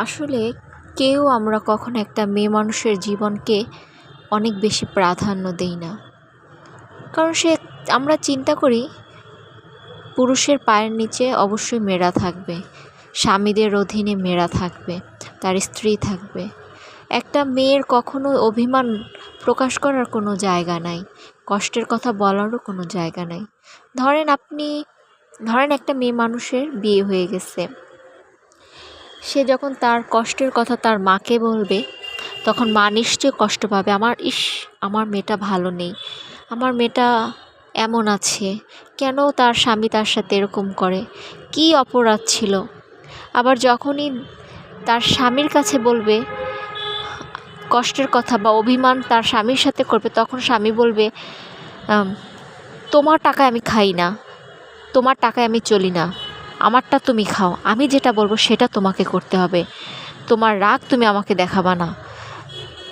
আসলে কেউ আমরা কখনো একটা মেয়ে মানুষের জীবনকে অনেক বেশি প্রাধান্য দেই না। কারণ আমরা চিন্তা করি পুরুষের পায়ের নিচে অবশ্যই মেয়েরা থাকবে, স্বামীদের অধীনে মেয়েরা থাকবে, তার স্ত্রী থাকবে। একটা মেয়ের কখনো অভিমান প্রকাশ করার কোনো জায়গা নাই, কষ্টের কথা বলারও কোনো জায়গা নাই। ধরেন একটা মেয়ে মানুষের বিয়ে হয়ে গেছে, সে যখন তার কষ্টের কথা তার মাকে বলবে, তখন মা নিশ্চয়ই কষ্ট পাবে। আমার মেয়েটা ভালো নেই, আমার মেয়েটা এমন আছে, কেন তার স্বামী তার সাথে এরকম করে, কী অপরাধ ছিল। আবার যখনই তার স্বামীর কাছে বলবে কষ্টের কথা বা অভিমান তার স্বামীর সাথে করবে, তখন স্বামী বলবে, তোমার টাকায় আমি খাই না, তোমার টাকায় আমি চলি না, আমারটা তুমি খাও, আমি যেটা বলবো সেটা তোমাকে করতে হবে, তোমার রাগ তুমি আমাকে দেখাবা না।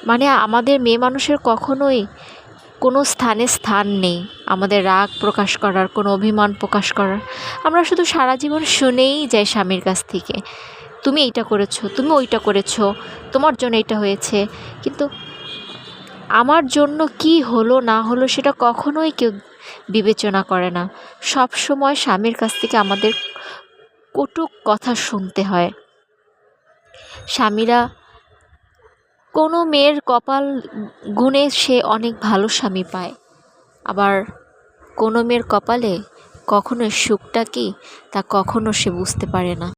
মানে আমাদের মেয়ে মানুষের কখনোই কোনো স্থান নেই আমাদের রাগ প্রকাশ করার, কোনো অভিমান প্রকাশ করার। আমরা শুধু সারা জীবন শুনেই যাই স্বামীর কাছ থেকে, তুমি এইটা করেছো, তুমি ওইটা করেছো, তোমার জন্য এটা হয়েছে। কিন্তু আমার জন্য কি হলো না হলো সেটা কখনোই কেউ বিবেচনা করে না। সব সময় স্বামীর কাছ থেকে আমাদের কটু কথা শুনতে হয়। স্বামীরা, কোনো মেয়ের কপাল গুণে সে অনেক ভালো স্বামী পায়, আবার কোনো মেয়ের কপালে কখনো সুখটা কি তা কখনো সে বুঝতে পারে না।